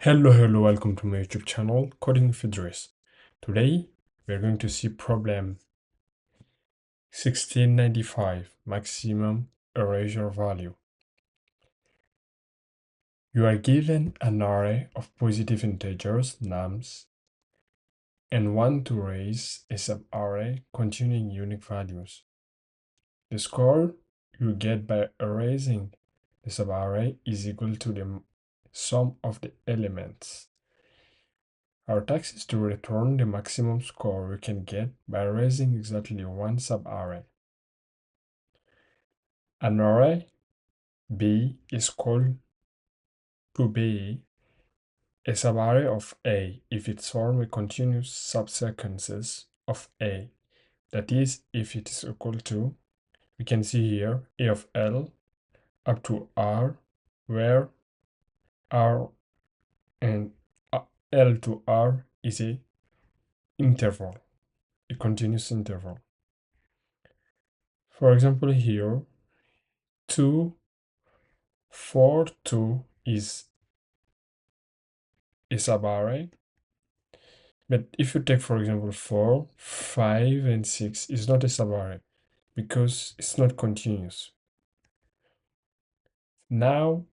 Hello, welcome to my YouTube channel, Coding with Idris. Today, we're going to see problem 1695, maximum erasure value. You are given an array of positive integers, nums, and want to raise a subarray containing unique values. The score you get by erasing the subarray is equal to the sum of the elements. Our task is to return the maximum score we can get by erasing exactly one subarray. An array B is called to be a subarray of A if it forms a continuous subsequences of A. That is, if it is equal to, we can see here, A of L up to R, where R and L to R is a interval, a continuous interval. For example, here, 2, 4, 2 is a subarray. But if you take, for example, 4, 5, and 6 is not a subarray because it's not continuous. Now,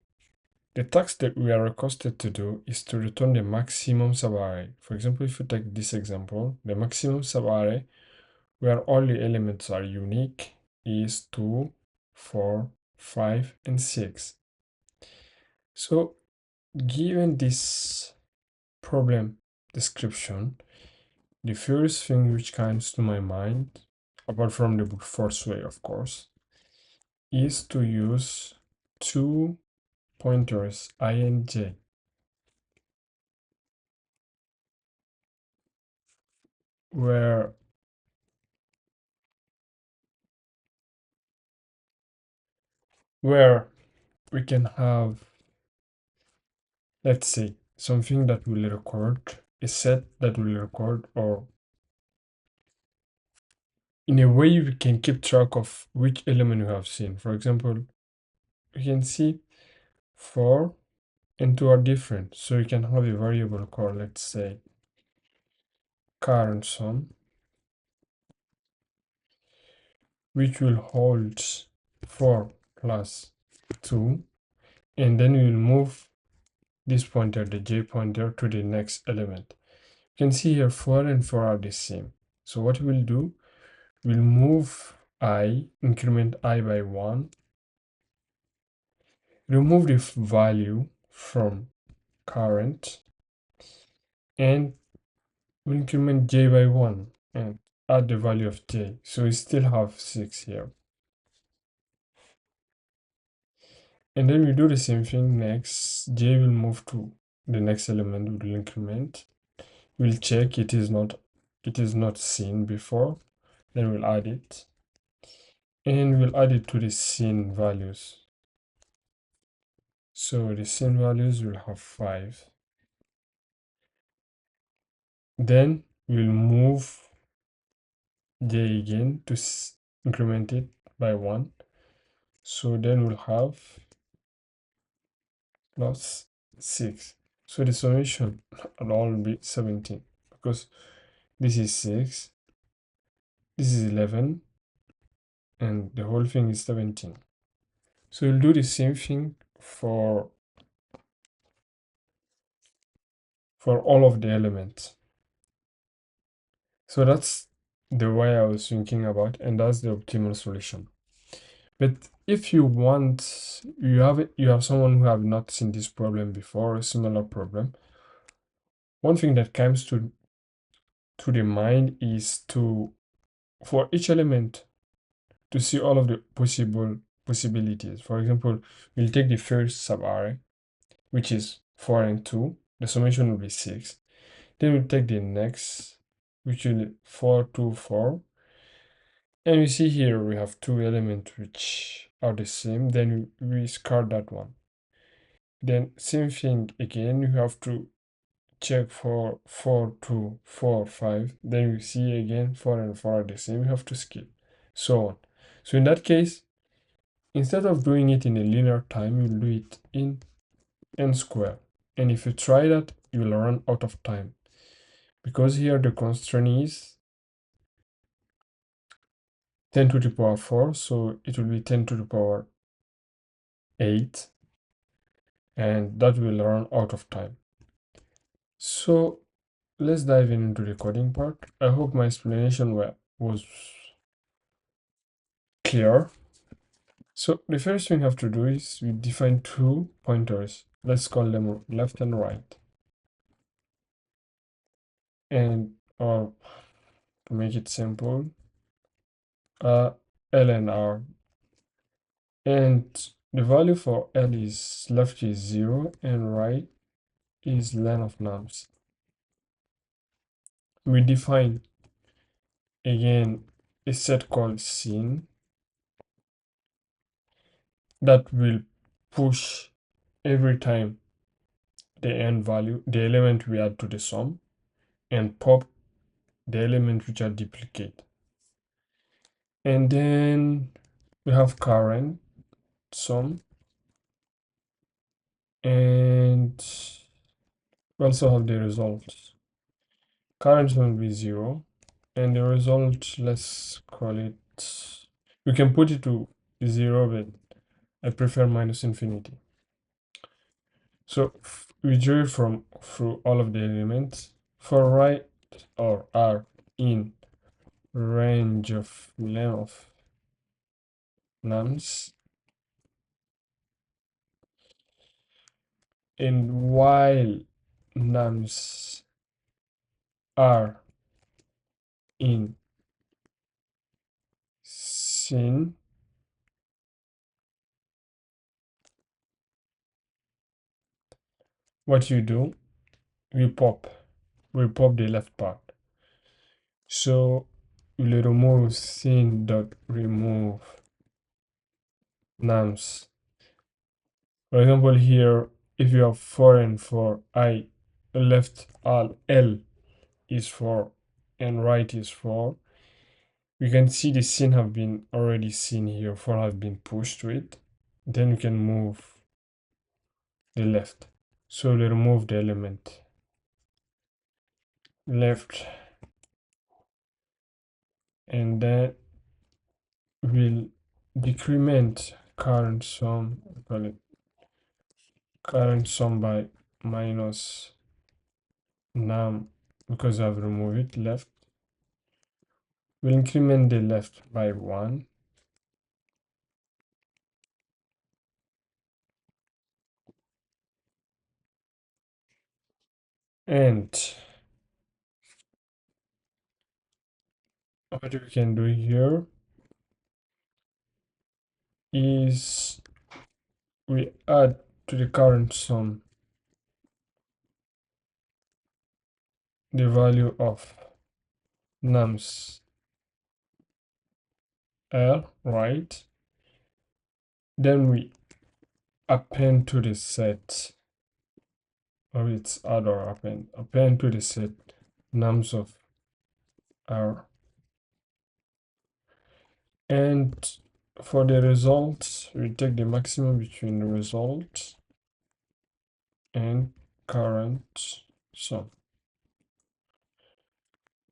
the task that we are requested to do is to return the maximum subarray. For example, if you take this example, the maximum subarray where all the elements are unique is 2, 4, 5, and 6. So, given this problem description, the first thing which comes to my mind, apart from the brute force way, of course, is to use two pointers, I and j. Where we can have, let's say, something that will record, a set that will record, or in a way we can keep track of which element we have seen. For example, we can see 4 and 2 are different, so you can have a variable called, let's say, current sum, which will hold 4 plus 2, and then we will move this pointer, the j pointer, to the next element. You can see here 4 and 4 are the same. So what we'll do, we'll move I, increment I by 1, remove the value from current, and we'll increment j by 1 and add the value of j. So we still have 6 here. And then we do the same thing next. J will move to the next element, will increment. We'll check it is not seen before. Then we'll add it. And we'll add it to the seen values. So the seen values will have 5. Then we'll move J again to increment it by 1. So then we'll have plus 6. So the summation will all be 17 because this is 6, this is 11, and the whole thing is 17. So we'll do the same thing for all of the elements. So that's the way I was thinking about, and that's the optimal solution. But if you want, you have someone who have not seen this problem before, a similar problem, one thing that comes to the mind is to, for each element, to see all of the possibilities. For example, we'll take the first subarray, which is 4 and 2. The summation will be 6. Then we'll take the next, which will be 4, 2, 4. And we see here we have two elements which are the same. Then we discard that one. Then same thing again, you have to check for 4, 2, 4, 5. Then we see again 4 and 4 are the same. You have to skip, so on. So in that case, instead of doing it in a linear time, you'll do it in n square. And if you try that, you will run out of time. Because here the constraint is 10 to the power 4, so it will be 10 to the power 8, and that will run out of time. So let's dive into the coding part. I hope my explanation was clear. So the first thing we have to do is we define two pointers. Let's call them left and right. And or to make it simple, L and R. And the value for L is left is 0 and right is len of nums. We define again a set called scene that will push every time the end value, the element we add to the sum, and pop the element which are duplicate. And then we have current sum, and we also have the result. Current sum will be 0, and the result, let's call it, we can put it to 0, but I prefer minus infinity. So we drew from through all of the elements. For right or R in range of length nums, and while nums are in scene, what you do, we pop the left part. So we'll remove scene dot remove nums. For example, here, if you have 4 and 4, I left all L is 4 and right is 4, we can see the scene have been already seen here. 4 has been pushed to it. Then we can move the left. So we remove the element left, and then we'll decrement current sum, call it current sum by minus num, because I've removed it left. We'll increment the left by 1. And what we can do here is we add to the current sum the value of nums L, right? Then we append to the set, or it's add or append to the set nums of R. And for the result, we take the maximum between the result and current sum.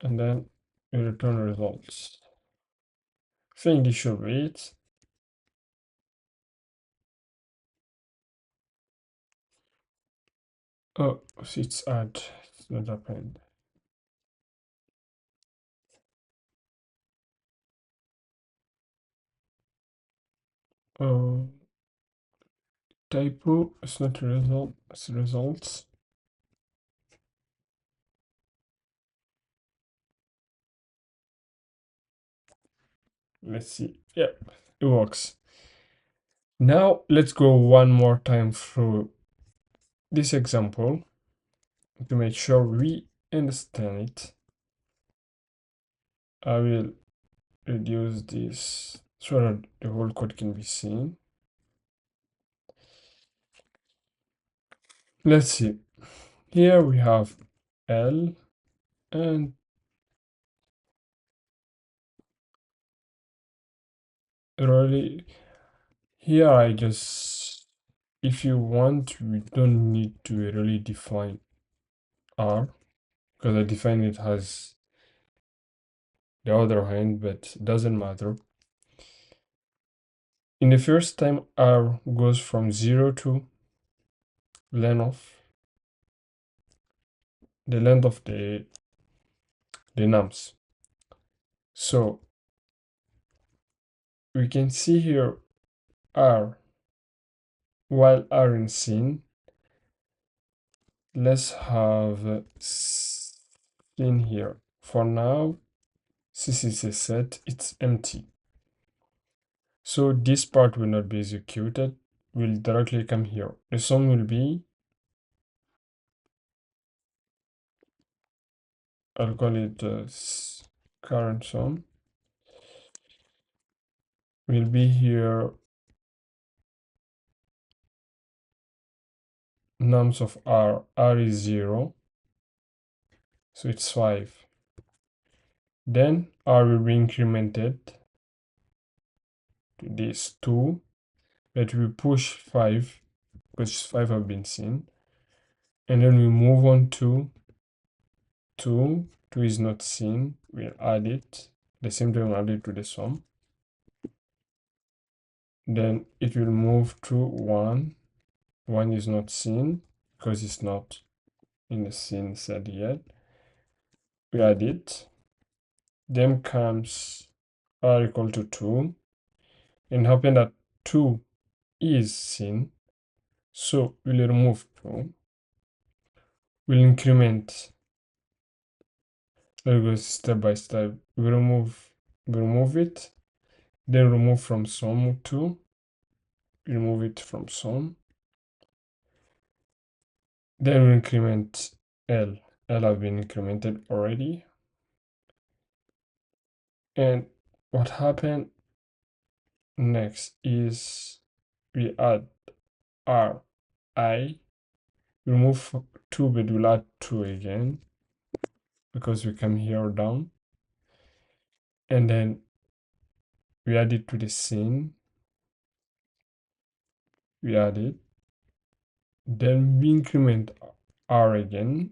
And then we return results. I think this should be it. Oh, so it's add, it's not append. Oh, typo, it's not a result, it's results. Let's see. Yeah, it works. Now let's go one more time through this example to make sure we understand it. I will reduce this so that the whole code can be seen. Let's see. Here we have L, and really here I just if you want, we don't need to really define R, because I define it as the other hand, but it doesn't matter. In the first time, R goes from 0 to the length of the nums. So we can see here R, while R in scene, let's have scene here. For now, since it's a set, it's empty. So this part will not be executed, will directly come here. The sum will be, I'll call it current sum, will be here nums of R is 0, so it's 5. Then R will be incremented to this 2, but we push 5, because 5 have been seen. And then we move on to 2. 2 is not seen, we'll add it. The same time we'll add it to the sum. Then it will move to 1. 1 is not seen, because it's not in the scene set yet. We add it. Then comes R equal to 2. And happen that 2 is seen. So we'll remove 2. We'll increment. Let's go step by step. We remove it. Then remove from sum 2. Remove it from sum. Then we increment L. L have been incremented already. And what happened next is we add RI. Remove 2, but we'll add 2 again, because we come here down. And then we add it to the scene. We add it. Then we increment R again.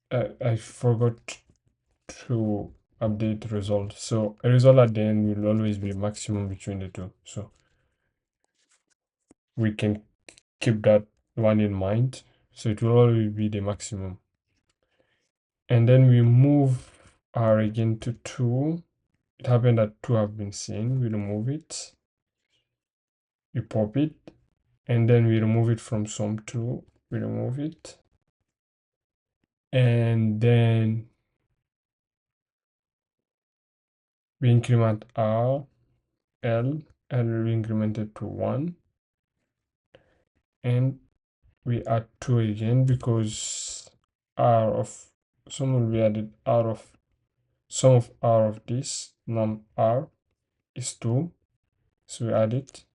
I forgot to update result. So a result at the end will always be maximum between the two. So we can keep that one in mind. So it will always be the maximum. And then we move R again to 2. It happened that 2 have been seen. We remove it. We pop it. And then we remove it from sum 2. We remove it. And then we increment R, L, and we increment it to 1. And we add 2 again, because R of sum will be added. R of sum of R of this num R is 2. So we add it.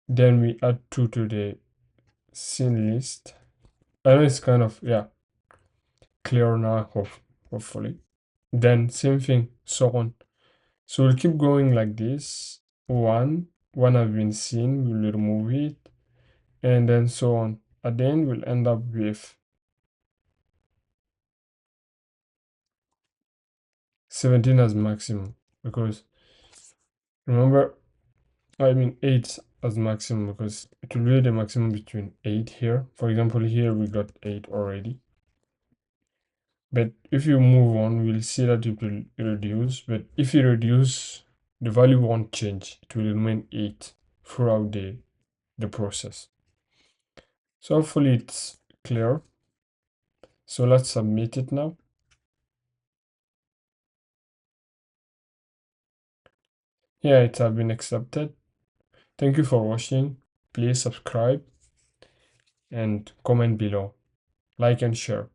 Then we add 2 to the scene list. I know it's kind of, yeah, clear now, hopefully. Then same thing, so on. So we'll keep going like this. 1 have been seen, we'll remove it, and then so on. At the end, we'll end up with 17 as maximum, because remember, I mean 8 as maximum, because it will be the maximum between 8 here. For example, here we got 8 already. But if you move on, we'll see that it will reduce. But if you reduce, the value won't change. It will remain 8 throughout the process. So hopefully it's clear. So let's submit it now. Yeah, it has been accepted. Thank you for watching. Please subscribe and comment below. Like and share.